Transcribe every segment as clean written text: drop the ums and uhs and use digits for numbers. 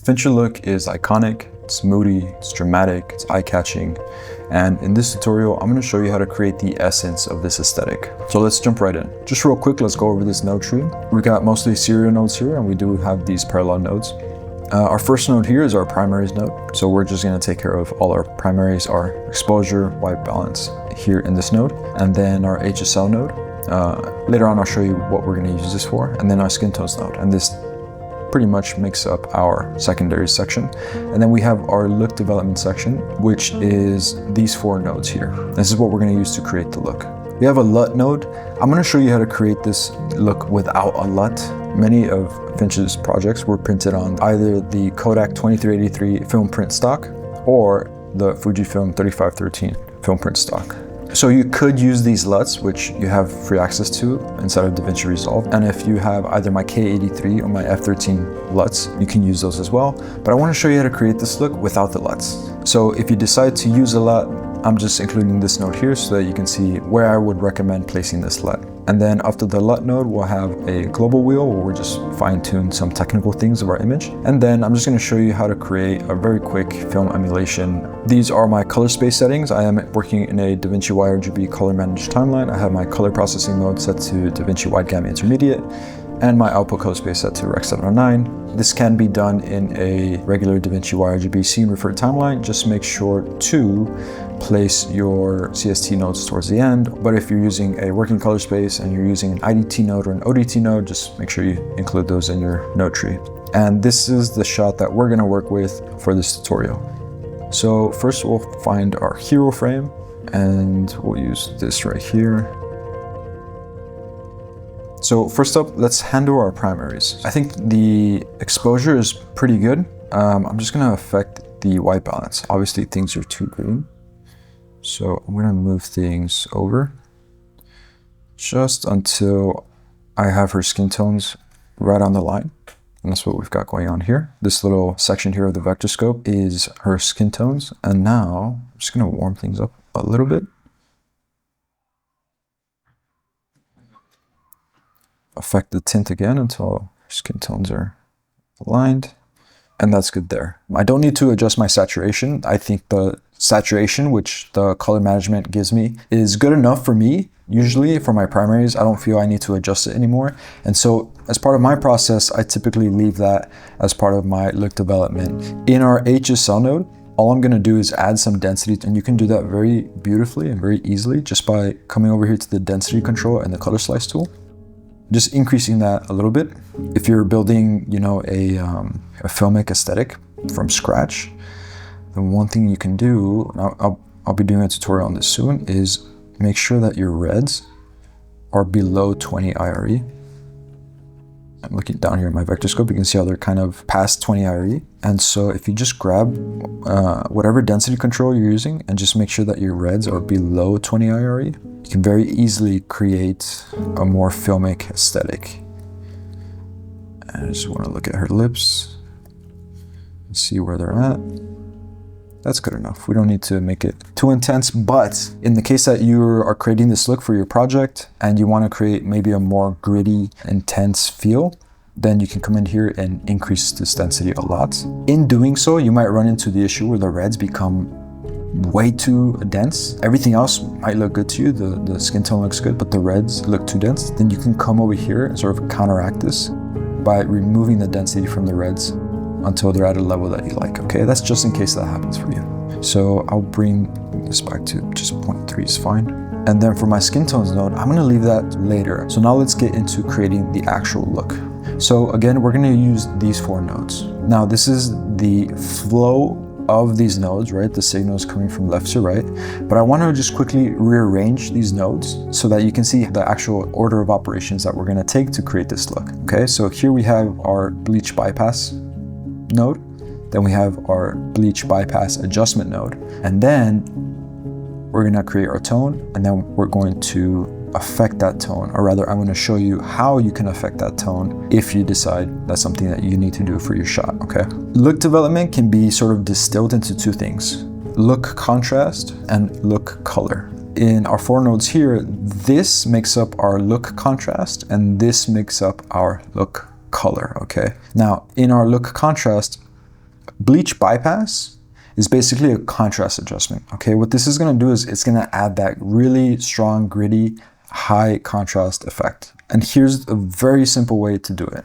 Fincher look is iconic, it's moody, it's dramatic, it's eye-catching. And in this tutorial, I'm going to show you how to create the essence of this aesthetic. So let's jump right in. Just real quick, let's go over this node tree. We got mostly serial nodes here, and we do have these parallel nodes. Our first node here is our primaries node. So we're just going to take care of all our primaries, our exposure, white balance here in this node. And then our HSL node. Later on, I'll show you what we're going to use this for. And then our skin tones node. And this pretty much makes up our secondary section. And then we have our look development section, which is these 4 nodes here. This is what we're going to use to create the look. We have a LUT node. I'm going to show you how to create this look without a LUT. Many of Finch's projects were printed on either the Kodak 2383 film print stock or the Fujifilm 3513 film print stock. So you could use these LUTs, which you have free access to inside of DaVinci Resolve. And if you have either my K83 or my F13 LUTs, you can use those as well. But I want to show you how to create this look without the LUTs. So if you decide to use a LUT, I'm just including this node here so that you can see where I would recommend placing this LUT. And then after the LUT node, we'll have a global wheel where we're just fine-tune some technical things of our image. And then I'm just going to show you how to create a very quick film emulation. These are my color space settings. I am working in a DaVinci YRGB color managed timeline. I have my color processing mode set to DaVinci Wide Gamma Intermediate and my output color space set to Rec 709. This can be done in a regular DaVinci YRGB scene referred timeline. Just make sure to place your CST nodes towards the end. But if you're using a working color space and you're using an IDT node or an ODT node, just make sure you include those in your node tree. And this is the shot that we're gonna work with for this tutorial. So first we'll find our hero frame and we'll use this right here. So first up, let's handle our primaries. I think the exposure is pretty good. I'm just gonna affect the white balance. Obviously things are too green. So I'm gonna move things over just until I have her skin tones right on the line. And that's what we've got going on here. This little section here of the vectorscope is her skin tones. And now I'm just gonna warm things up a little bit. Affect the tint again until skin tones are aligned. And that's good there. I don't need to adjust my saturation. I think the saturation, which the color management gives me, is good enough for me. Usually for my primaries, I don't feel I need to adjust it anymore. And so as part of my process, I typically leave that as part of my look development. In our HSL node, all I'm gonna do is add some density, and you can do that very beautifully and very easily just by coming over here to the density control and the color slice tool. Just increasing that a little bit. If you're building, you know, a filmic aesthetic from scratch, then one thing you can do, I'll be doing a tutorial on this soon, is make sure that your reds are below 20 IRE. I'm looking down here at my vectorscope, you can see how they're kind of past 20 IRE. And so if you just grab whatever density control you're using and just make sure that your reds are below 20 IRE, you can very easily create a more filmic aesthetic. And I just want to look at her lips and see where they're at. That's good enough. We don't need to make it too intense, but in the case that you are creating this look for your project and you want to create maybe a more gritty, intense feel, then you can come in here and increase this density a lot. In doing so, you might run into the issue where the reds become way too dense. Everything else might look good to you. The skin tone looks good, but the reds look too dense. Then you can come over here and sort of counteract this by removing the density from the reds until they're at a level that you like, okay? That's just in case that happens for you. So I'll bring this back to just 0.3 is fine. And then for my skin tones node, I'm gonna leave that later. So now let's get into creating the actual look. So again, we're gonna use these 4 nodes. Now this is the flow of these nodes, right? The signals coming from left to right. But I wanna just quickly rearrange these nodes so that you can see the actual order of operations that we're gonna take to create this look, okay? So here we have our bleach bypass node, then we have our bleach bypass adjustment node, and then we're gonna create our tone, and then we're going to affect that tone, or rather I'm going to show you how you can affect that tone if you decide that's something that you need to do for your shot, okay? Look development can be sort of distilled into 2 things: look contrast and look color. In our 4 nodes here, this makes up our look contrast and this makes up our look color, okay? Now, in our look contrast, Bleach bypass is basically a contrast adjustment. Okay, what this is going to do is it's going to add that really strong, gritty, high contrast effect. And here's a very simple way to do it.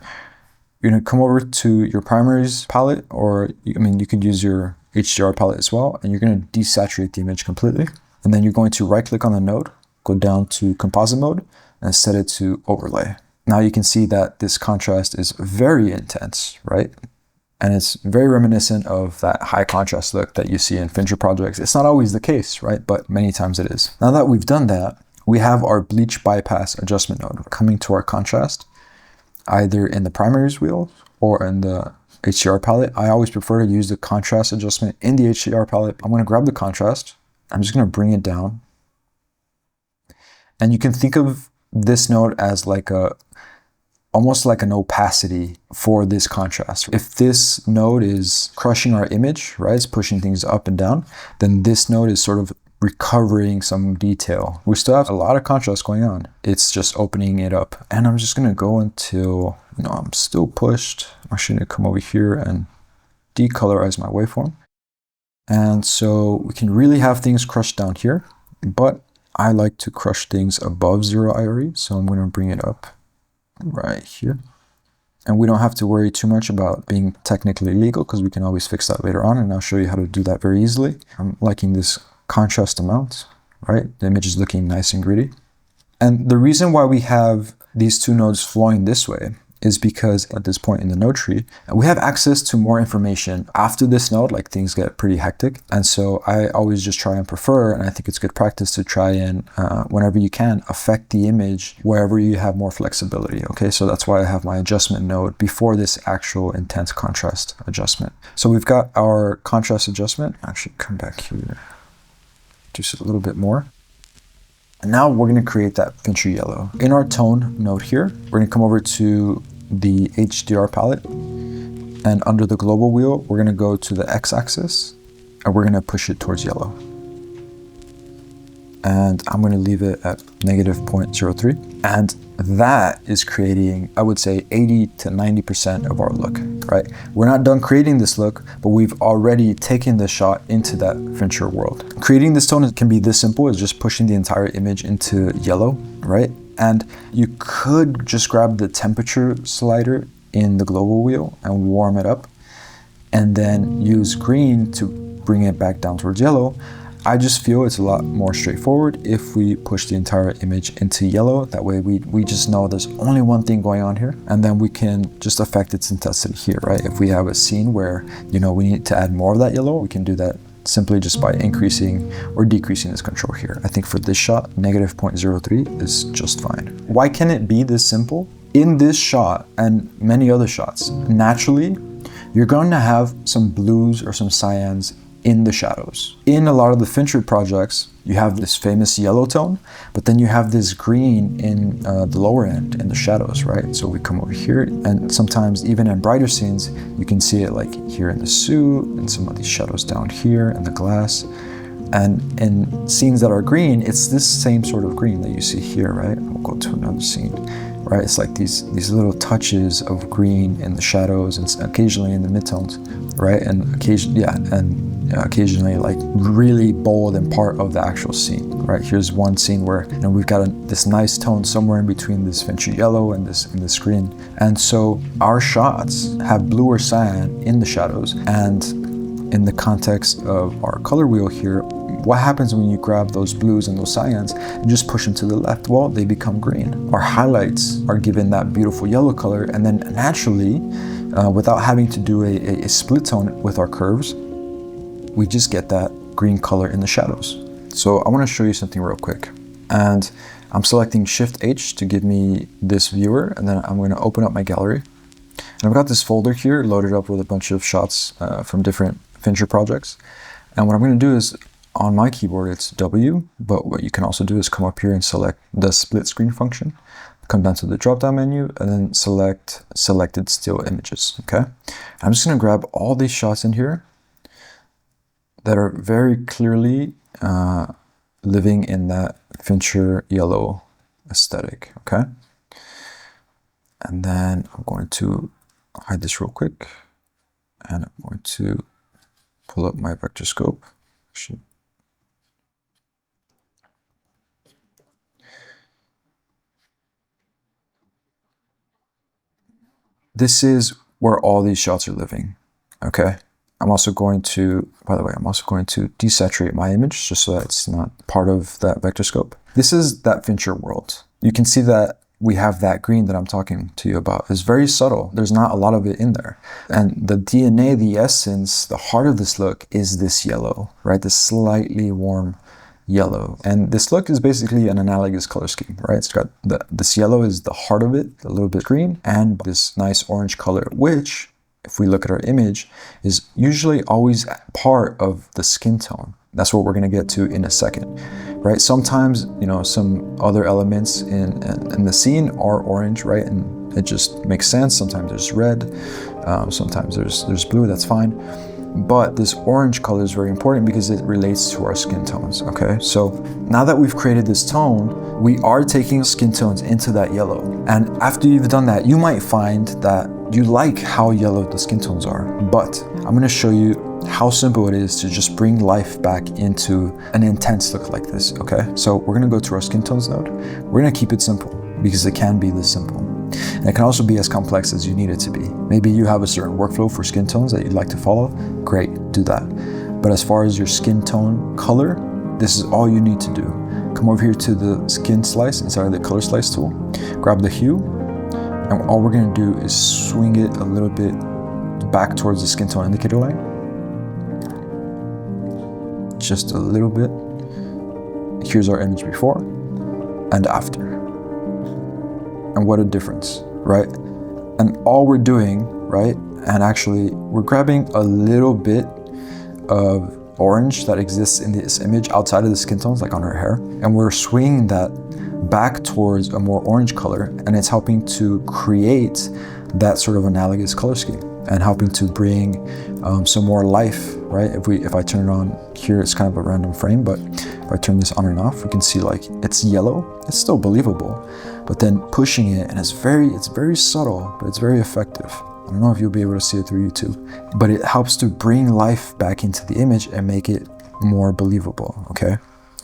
You're going to come over to your primaries palette, or you could use your HDR palette as well, and you're going to desaturate the image completely. And then you're going to right click on the node, go down to composite mode, and set it to overlay. Now you can see that this contrast is very intense, right? And it's very reminiscent of that high contrast look that you see in Fincher projects. It's not always the case, right? But many times it is. Now that we've done that, we have our bleach bypass adjustment node coming to our contrast, either in the primaries wheel or in the HDR palette. I always prefer to use the contrast adjustment in the HDR palette. I'm going to grab the contrast. I'm just going to bring it down. And you can think of this node as like almost like an opacity for this contrast. If this node is crushing our image, right, it's pushing things up and down, then this node is sort of recovering some detail. We still have a lot of contrast going on. It's just opening it up. And I'm just gonna go until, I'm still pushed. I'm actually gonna come over here and decolorize my waveform. And so we can really have things crushed down here, but I like to crush things above 0 IRE. So I'm gonna bring it up right here. And we don't have to worry too much about being technically legal because we can always fix that later on, and I'll show you how to do that very easily. I'm liking this contrast amount, right? The image is looking nice and gritty. And the reason why we have these two nodes flowing this way is because at this point in the node tree, we have access to more information after this node, like things get pretty hectic. And so I always just try and prefer, and I think it's good practice to try and, whenever you can, affect the image wherever you have more flexibility, okay? So that's why I have my adjustment node before this actual intense contrast adjustment. So we've got our contrast adjustment. Actually, come back here, just a little bit more. And now we're going to create that Fincher yellow. In our tone node here, we're going to come over to the HDR palette, and under the global wheel, we're going to go to the x-axis and we're going to push it towards yellow. And I'm going to leave it at -0.03. And that is creating, I would say, 80 to 90% of our look, right? We're not done creating this look, but we've already taken the shot into that Fincher world. Creating this tone can be this simple as just pushing the entire image into yellow, right? And you could just grab the temperature slider in the global wheel and warm it up, and then use green to bring it back down towards yellow. I just feel it's a lot more straightforward if we push the entire image into yellow. That way we just know there's only one thing going on here, and then we can just affect its intensity here, right? If we have a scene where, we need to add more of that yellow, we can do that simply just by increasing or decreasing this control here. I think for this shot, -0.03 is just fine. Why can it be this simple? In this shot and many other shots, naturally, you're going to have some blues or some cyans in the shadows. In a lot of the Fincher projects, you have this famous yellow tone, but then you have this green in the lower end in the shadows, right? So we come over here, and sometimes even in brighter scenes, you can see it like here in the suit and some of these shadows down here in the glass. And in scenes that are green, it's this same sort of green that you see here, right? We'll go to another scene, right? It's like these little touches of green in the shadows and occasionally in the midtones, right? And occasionally like really bold and part of the actual scene, right? Here's one scene where we've got this nice tone somewhere in between this Fincher yellow and this green. And so our shots have blue or cyan in the shadows, and in the context of our color wheel here, what happens when you grab those blues and those cyans and just push them to the left? Well, they become green. Our highlights are given that beautiful yellow color, and then naturally, without having to do a split tone with our curves, we just get that green color in the shadows. So I want to show you something real quick. And I'm selecting Shift H to give me this viewer, and then I'm going to open up my gallery. And I've got this folder here loaded up with a bunch of shots from different Fincher projects. And what I'm going to do is, on my keyboard, it's W, but what you can also do is come up here and select the split screen function, come down to the drop-down menu, and then select selected still images, okay? I'm just going to grab all these shots in here that are very clearly living in that Fincher yellow aesthetic, okay? And then I'm going to hide this real quick. And I'm going to pull up my vectorscope. This is where all these shots are living, okay? I'm also going to, by the way, I'm also going to desaturate my image just so that it's not part of that vectorscope. This is that Fincher world. You can see that we have that green that I'm talking to you about. It's very subtle. There's not a lot of it in there. And the DNA, the essence, the heart of this look is this yellow, right? This slightly warm yellow. And this look is basically an analogous color scheme, right? It's got this yellow is the heart of it, a little bit green, and this nice orange color, which, if we look at our image, is usually always part of the skin tone. That's what we're going to get to in a second, right? Sometimes, you know, some other elements in the scene are orange, right? And it just makes sense. Sometimes there's red, sometimes there's blue, that's fine. But this orange color is very important because it relates to our skin tones, okay? So now that we've created this tone, we are taking skin tones into that yellow. And after you've done that, you might find that you like how yellow the skin tones are. But I'm gonna show you how simple it is to just bring life back into an intense look like this, okay? So we're gonna go to our skin tones node. We're gonna keep it simple because it can be this simple. And it can also be as complex as you need it to be. Maybe you have a certain workflow for skin tones that you'd like to follow. Great, do that. But as far as your skin tone color, this is all you need to do. Come over here to the skin slice inside of the color slice tool, grab the hue, and all we're gonna do is swing it a little bit back towards the skin tone indicator line. Just a little bit. Here's our image before and after. And what a difference, right? And all we're doing, right? And actually we're grabbing a little bit of orange that exists in this image outside of the skin tones, like on her hair. And we're swinging that back towards a more orange color. And it's helping to create that sort of analogous color scheme and helping to bring some more life, right? If I turn it on here, it's kind of a random frame, but if I turn this on and off, we can see like it's yellow. It's still believable, but then pushing it, and it's very subtle, but it's very effective. I don't know if you'll be able to see it through YouTube, but it helps to bring life back into the image and make it more believable, okay?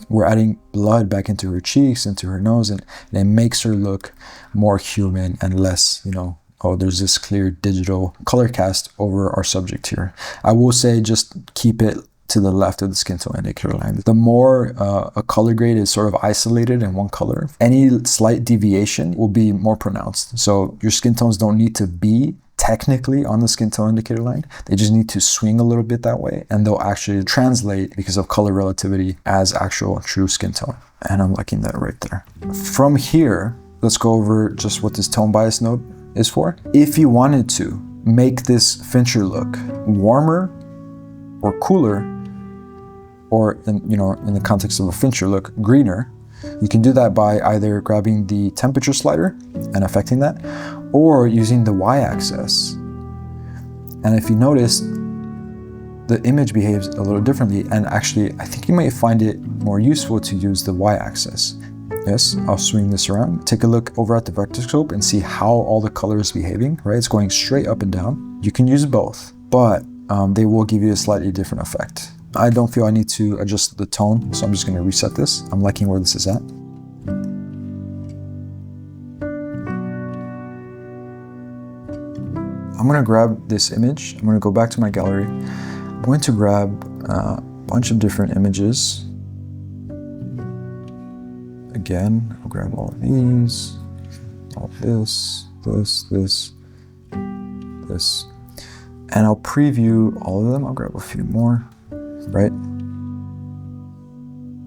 We're adding blood back into her cheeks, into her nose, and it makes her look more human and less, you know, oh, there's this clear digital color cast over our subject here. I will say just keep it to the left of the skin tone indicator line. The more a color grade is sort of isolated in one color, any slight deviation will be more pronounced. So your skin tones don't need to be technically on the skin tone indicator line. They just need to swing a little bit that way, and they'll actually translate because of color relativity as actual true skin tone. And I'm liking that right there. From here, let's go over just what this tone bias node is for. If you wanted to make this Fincher look warmer or cooler, or in the context of a Fincher look, greener, you can do that by either grabbing the temperature slider and affecting that, or using the y-axis. And if you notice, the image behaves a little differently, and actually I think you might find it more useful to use the y-axis. Yes, I'll swing this around. Take a look over at the vectorscope and see how all the color is behaving, right? It's going straight up and down. You can use both, but they will give you a slightly different effect. I don't feel I need to adjust the tone, so I'm just gonna reset this. I'm liking where this is at. I'm gonna grab this image. I'm gonna go back to my gallery. I'm going to grab a bunch of different images. Again, I'll grab all of these, all this, this, and I'll preview all of them. I'll grab a few more, right?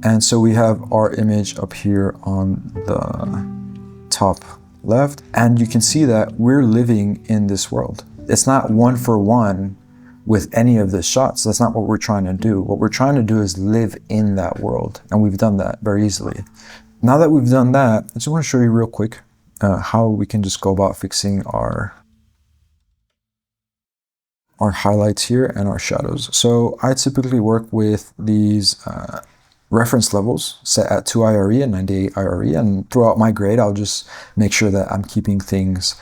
And so we have our image up here on the top left, and you can see that we're living in this world. It's not one for one with any of the shots. That's not what we're trying to do. What we're trying to do is live in that world, and we've done that very easily. Now that we've done that, I just want to show you real quick how we can just go about fixing our highlights here and our shadows. So I typically work with these reference levels set at 2 IRE and 98 IRE, and throughout my grade I'll just make sure that I'm keeping things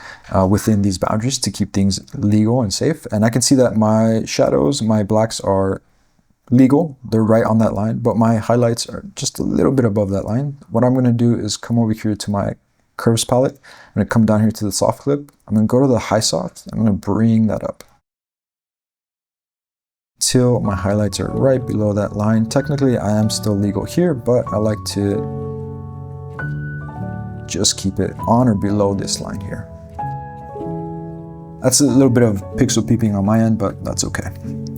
within these boundaries to keep things legal and safe. And I can see that my shadows, my blacks are legal, they're right on that line, but my highlights are just a little bit above that line. What I'm going to do is come over here to my curves palette. I'm going to come down here to the soft clip. I'm going to go to the high soft. I'm going to bring that up till my highlights are right below that line. Technically I am still legal here, but I like to just keep it on or below this line here. That's a little bit of pixel peeping on my end, but that's okay.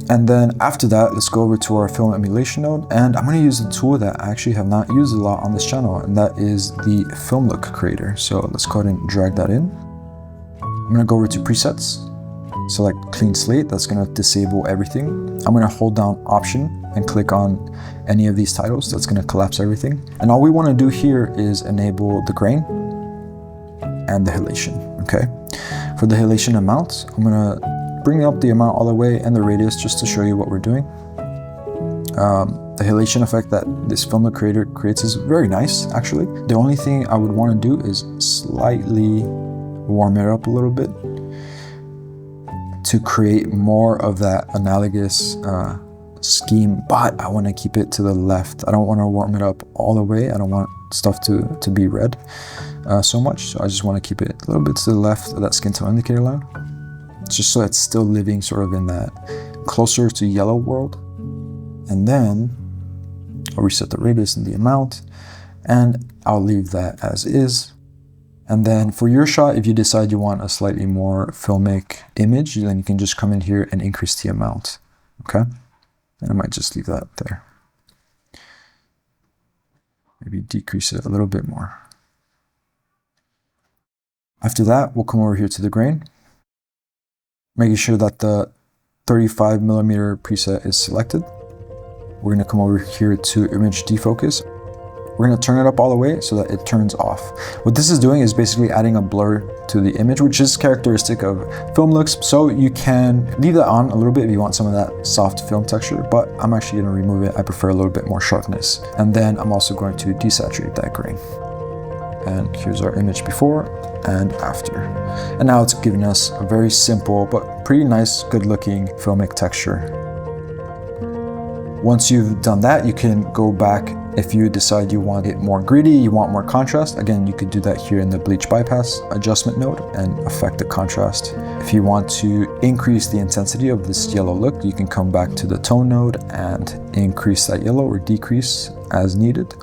And then after that, let's go over to our film emulation node, and I'm going to use a tool that I actually have not used a lot on this channel, and that is the film look creator. So let's go ahead and drag that in. I'm going to go over to presets, select clean slate. That's going to disable everything. I'm going to hold down Option and click on any of these titles. That's going to collapse everything. And all we want to do here is enable the grain and the halation. Okay. For the halation amount, I'm going to bring up the amount all the way and the radius just to show you what we're doing. The halation effect that this film look creator creates is very nice, actually. The only thing I would want to do is slightly warm it up a little bit to create more of that analogous scheme, but I want to keep it to the left. I don't want to warm it up all the way. I don't want stuff to be red so much, so I just want to keep it a little bit to the left of that skin tone indicator line, just so it's still living sort of in that closer to yellow world. And then I'll reset the radius and the amount, and I'll leave that as is. And then for your shot, if you decide you want a slightly more filmic image, then you can just come in here and increase the amount, okay? And I might just leave that there. Maybe decrease it a little bit more. After that, we'll come over here to the grain, making sure that the 35mm preset is selected. We're gonna come over here to image defocus. We're going to turn it up all the way so that it turns off. What this is doing is basically adding a blur to the image, which is characteristic of film looks. So you can leave that on a little bit if you want some of that soft film texture, but I'm actually going to remove it. I prefer a little bit more sharpness. And then I'm also going to desaturate that grain. And here's our image before and after. And now it's giving us a very simple but pretty nice, good looking filmic texture. Once you've done that, you can go back. If you decide you want it more gritty, you want more contrast, again, you could do that here in the bleach bypass adjustment node and affect the contrast. If you want to increase the intensity of this yellow look, you can come back to the tone node and increase that yellow or decrease as needed.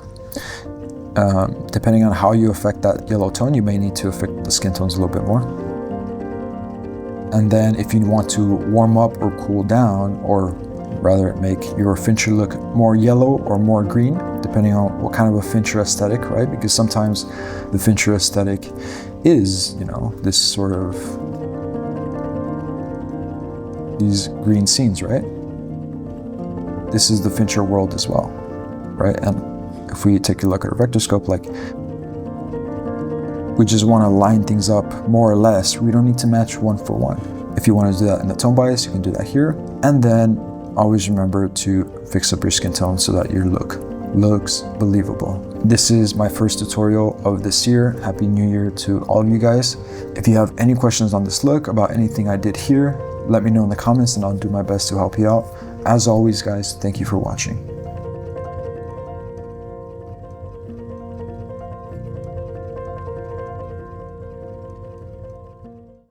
Depending on how you affect that yellow tone, you may need to affect the skin tones a little bit more. And then if you want to warm up or cool down, or rather make your Fincher look more yellow or more green, depending on what kind of a Fincher aesthetic, right? Because sometimes the Fincher aesthetic is, you know, this sort of, these green scenes, right? This is the Fincher world as well, right? And if we take a look at a vectorscope, like, we just want to line things up more or less. We don't need to match one for one. If you want to do that in the tone bias, you can do that here. And then always remember to fix up your skin tone so that your look looks believable. This is my first tutorial of this year. Happy New Year to all of you guys. If you have any questions on this look, about anything I did here, let me know in the comments and I'll do my best to help you out. As always, guys, thank you for watching.